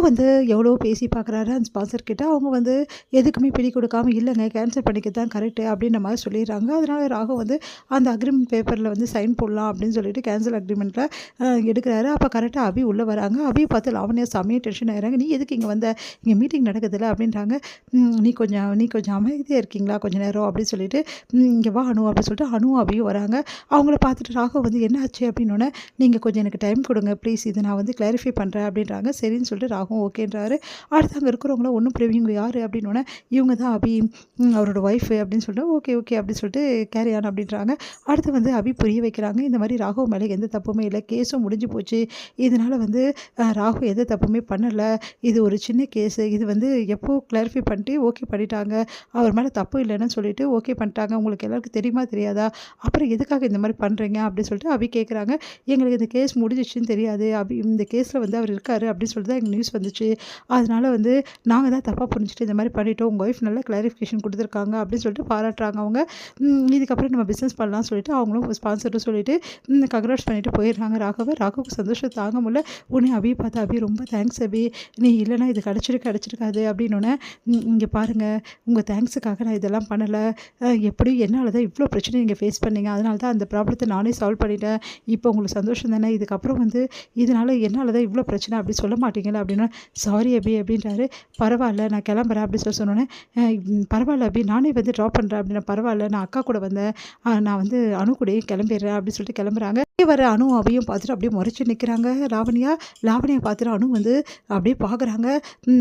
வந்து எவ்வளோ பேசி பார்க்குறாரு அந்த ஸ்பான்சர் கிட்ட. அவங்க வந்து எதுக்குமே பிடி கொடுக்காம, இல்லைங்க கேன்சல் பண்ணிக்கிறது தான் கரெக்ட்டு அப்படின்ற மாரி சொல்லிடுறாங்க. அதனால ராகவ் வந்து அந்த அக்ரிமெண்ட் பேப்பரில் வந்து சைன் போடலாம் அப்படின்னு சொல்லிட்டு கேன்சல் அக்ரிமெண்ட்டில் எடுக்கிறாரு. அப்போ கரெக்டாக அபி உள்ளே வராங்க. அபியை பார்த்து லாவண்யா செம்மையா டென்ஷன் ஆயிடுறாங்க. "நீ எதுக்கு இங்கே வந்த? இங்கே மீட்டிங் நடக்குதுல்ல" அப்படின்றாங்க. நீ கொஞ்சம் அமைதியாக இருக்கீங்களா கொஞ்ச நேரம்?" அப்படின்னு சொல்லிட்டு, "இங்கே வா அனு" அப்படின்னு சொல்லிட்டு அனுவும் அபியும் வராங்க. அவங்கள பார்த்துட்டு ராகவ் வந்து, "என்ன ஆச்சு?" அப்படின்னோடனே, "நீங்கள் கொஞ்சம் எனக்கு டைம் கொடுங்க ப்ளீஸ், இதை நான் வந்து கிளாரிஃபை பண்ணுறேன்" அப்படின்றாங்க. சரின்னு சொல்லிட்டு ராகவும் ஓகேன்றாரு. அடுத்து அங்கே இருக்கிறவங்களாம் ஒன்றும் புரியல. "இவங்க யார்?" அப்படின்னோடனே, "இவங்க தான் அபி, அவரோட ஒய்ஃபு" அப்படின்னு சொல்லிட்டு, "ஓகே ஓகே" அப்படின்னு சொல்லிட்டு கேரி ஆன் அப்படின்றாங்க. அடுத்து வந்து அபி புரிய வைக்கிறாங்க. இந்த மாதிரி ராகவ் மேலே எந்த தப்புமே இல்லை, கேஸும் முடிஞ்சு போச்சு. இதனால் வந்து ராகு எந்த தப்புமே பண்ணலை. இது ஒரு சின்ன கேஸு. இது வந்து எப்போ கிளாரிஃபை பண்ணிட்டு ஓகே பண்ணிட்டாங்க. அவர் மேலே தப்பு இல்லைன்னு சொல்லிட்டு ஓகே பண்ணிட்டாங்க. உங்களுக்கு எல்லாருக்கும் தெரியுமா தெரியாதா? அப்புறம் எதுக்காக இந்த மாதிரி பண்ணுறீங்க அப்படின்னு சொல்லிட்டு அபி கேட்குறாங்க. "எங்களுக்கு இந்த கேஸ் முடிஞ்சிச்சுன்னு தெரியாது. அபி இந்த கேஸில் வந்து அவர் இருக்காரு அப்படின்னு சொல்லிட்டு தான் எங்கள் நியூஸ் வந்துச்சு. அதனால வந்து நாங்கள் தான் தப்பாக புரிஞ்சுட்டு இந்த மாதிரி பண்ணிட்டோம். உங்கள் ஒய்ஃப் நல்ல கிளாரிஃபிகேஷன் கொடுத்துருக்காங்க" அப்படின்னு சொல்லிட்டு பாராட்டுறாங்க அவங்க. இதுக்கப்புறம் நம்ம பிஸ்னஸ் பண்ணலாம்னு சொல்லிட்டு அவங்களும் ஸ்பான்சரும் சொல்லிட்டு கங்க்ராட்ஸ் பண்ணிட்டு போயிடுறாங்க ராகவுக்கு சந்தோஷம் தாங்க முடியல. உடனே அபியை பார்த்து, "அபி ரொம்ப தேங்க்ஸ் அபி. நீ இல்லைன்னா இது கிடச்சிருக்காது" அப்படின்னோடனே, "இங்கே பாருங்கள், உங்கள் தேங்க்ஸுக்காக நான் இதெல்லாம் பண்ணலை. எப்படியும் என்னால் தான் இவ்வளோ பிரச்சனை நீங்கள் ஃபேஸ் பண்ணீங்க. அதனால தான் அந்த ப்ராப்ளத்தை நானே சால்வ் பண்ணிட்டேன். இப்போ உங்களுக்கு சந்தோஷம் தானே? இதுக்கப்புறம் வந்து இதனால் என்னால் தான் இவ்வளோ பிரச்சனை அப்படி சொல்ல மாட்டீங்களா?" அப்படின்னா, "சாரி அபி" அப்படின்றாரு. "பரவாயில்ல, நான் கிளம்புறேன்" அப்படின்னு சொன்னோன்னே, "பரவாயில்ல அபி, நானே வந்து ட்ராப் பண்ணுறேன்" அப்படின்னா, "பரவாயில்ல, நான் அக்கா கூட வந்தேன். நான் வந்து அனு கூடயே கிளம்பிடுறேன்" அப்படின்னு சொல்லிட்டு கிளம்புறாங்க. வர அனு அபியும் பார்த்துட்டு அப்படியே முறைச்சு நிற்கிறாங்க. லாவண்யா பார்த்துட்டு அனு வந்து அப்படியே பார்க்குறாங்க.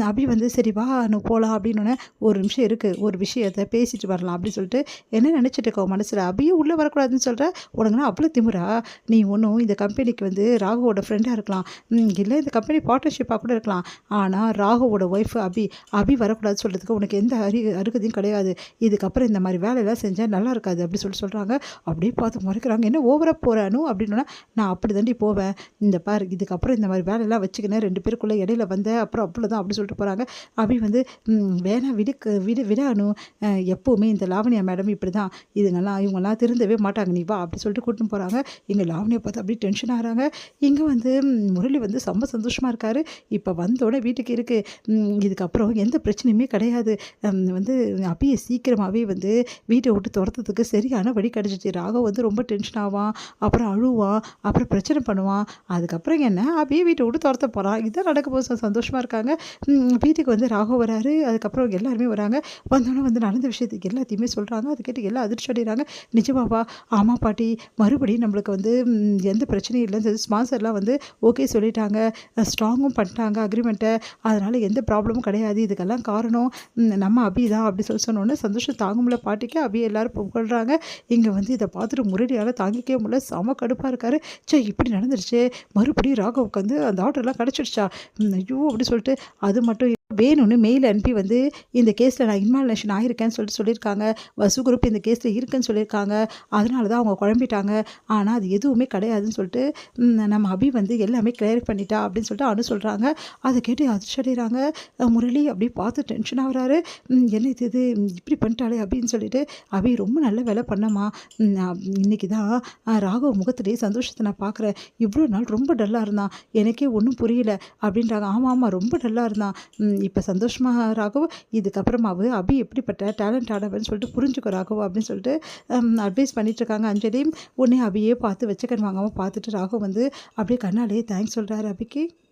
அபி வந்து, "சரி வா அனு போகலாம்" அப்படின்னோடனே, "ஒரு நிமிஷம் இருக்குது, ஒரு விஷயத்தை பேசிட்டு வரலாம்" அப்படின்னு சொல்லிட்டு, "என்ன நினச்சிட்டு இருக்க உன் மனசில்? அபியும் உள்ளே வரக்கூடாதுன்னு சொல்கிற? உனக்குன்னா அவ்வளோ திமிரா? நீ ஒன்றும் இந்த கம்பெனிக்கு வந்து ராகுவோட ஃப்ரெண்டாக இருக்கலாம், இல்லை இந்த கம்பெனி பார்ட்னர்ஷிப்பாக கூட இருக்கலாம். ஆனால் ராகுவோட ஒய்ஃபு அபி வரக்கூடாதுன்னு சொல்கிறதுக்கு உனக்கு எந்த அருகதையும் கிடையாது. இதுக்கப்புறம் இந்த மாதிரி வேலையெல்லாம் செஞ்சால் நல்லா இருக்காது" அப்படி சொல்கிறாங்க. அப்படியே பார்த்து முறைக்கிறாங்க. "என்ன ஓவராக போகிற அனு?" அப்படின்னா, "நான் அப்படி தாண்டி போவேன். இந்த பாரு, இதுக்கப்புறம் இந்த மாதிரி வேலையெல்லாம் வச்சுக்கினேன் 2 பேருக்குள்ளே இடையில வந்தேன், அப்புறம் அவ்வளோதான்" அப்படி சொல்லிட்டு போகிறாங்க. அபி வந்து, வேணாம் விட அனு. எப்போவுமே இந்த லாவண்யா மேடம் இப்படி தான். இவங்கெல்லாம் திருந்தவே மாட்டாங்க. நீ வா" அப்படி சொல்லிட்டு கூட்டின்னு போகிறாங்க. இங்கே லாவண்யா பார்த்து அப்படியே டென்ஷன் ஆகிறாங்க. இங்கே வந்து முரளி வந்து செம்ம சந்தோஷமாக இருக்காரு. இப்போ வந்தோடனே வீட்டுக்கு இதுக்கப்புறம் எந்த பிரச்சனையுமே கிடையாது. வந்து அபியை சீக்கிரமாகவே வந்து வீட்டை விட்டு துரத்துறதுக்கு சரியான வழி கிடச்சிச்சு. ராகவ் வந்து ரொம்ப டென்ஷன் ஆவான், அப்புறம் அழுவான், அப்புறம் பிரச்சனை பண்ணுவான். அதுக்கப்புறம் என்ன, அபியை வீட்டை விட்டு துரத்த போகிறான். இதான் நடக்க போது. சந்தோஷமாக இருக்காங்க. வீட்டுக்கு வந்து ராகவ் வராரு. அதுக்கப்புறம் எல்லாருமே வராங்க. வந்தோடனே வந்து நடந்த விஷயத்துக்கு எல்லாத்தையுமே சொல்கிறாங்க. அது கேட்டு எல்லாம் அதிர்ச்சி அடைகிறாங்க. "நிஜமாவா?" "ஆமாம் பாட்டி, மறுபடியும் நம்மளுக்கு வந்து எந்த பிரச்சனையும் இல்லைன்னு ஸ்பான்சர்லாம் வந்து ஓகே சொல்லிட்டாங்க. ஸ்ட்ராங்கும் பண்ணிட்டாங்க அக்ரிமெண்ட்டை. அதனால் எந்த ப்ராப்ளமும் கிடையாது. இதுக்கெல்லாம் காரணம் நம்ம அபி தான்" அப்படி சொன்னோன்னே சந்தோஷம் தாங்க முடியல பாட்டிக்கு. அபியை எல்லாரும் புகழ்கிறாங்க. இங்கே வந்து இதை பார்த்துட்டு முரளியால் தாங்கிக்கவே முடியல. செம கடுப்பாக இருக்காரு. இப்படி நடந்துருச்சு, மறுபடியும் ராகவுக்கு வந்து அந்த ஆர்டர்லாம் கிடச்சிடுச்சா? ஐயோ அப்படி சொல்லிட்டு, அது மட்டும் வேணும்னு மெயில் அனுப்பி வந்து, "இந்த கேஸில் நான் இன்வால்வேஷன் ஆகியிருக்கேன்னு சொல்லியிருக்காங்க. வசு குரூப் இந்த கேஸில் இருக்குன்னு சொல்லியிருக்காங்க. அதனால தான் அவங்க குழம்பிட்டாங்க. ஆனால் அது எதுவுமே கிடையாதுன்னு சொல்லிட்டு நம்ம அபி வந்து எல்லாமே கிளியர் பண்ணிட்டா" அப்படின்னு சொல்லிட்டு அனு சொல்கிறாங்க. அதை கேட்டு அதிர்ச்சி அடைகிறாங்க. முரளி அப்படியே பார்த்து டென்ஷன் ஆகுறாரு. "என்ன இது இப்படி பண்ணிட்டாலே" அப்படின்னு சொல்லிட்டு, "அபி ரொம்ப நல்ல வேலை பண்ணம்மா. இன்னைக்கு தான் ராகவ் முகத்திலேயே சந்தோஷத்தை நான் பார்க்குறேன். இவ்வளோ நாள் ரொம்ப டல்லாக இருந்தான். எனக்கே ஒன்றும் புரியல" அப்படின்றாங்க. "ஆமாம் ரொம்ப டல்லாக இருந்தான். இப்போ சந்தோஷமாக ராகவ். இதுக்கப்புறமாவது அபி எப்படிப்பட்ட டேலண்ட் ஆனவன்னு சொல்லிட்டு புரிஞ்சுக்கோ ராகவ்" அப்படின்னு சொல்லிட்டு அட்வைஸ் பண்ணிட்டுருக்காங்க அஞ்சலி. உடனே அபியே பார்த்து வச்சக்கன் வாங்காமல் பார்த்துட்டு ராகவ் வந்து அப்படியே கண்ணாலேயே தேங்க்ஸ் சொல்கிறாரு அபிக்கு.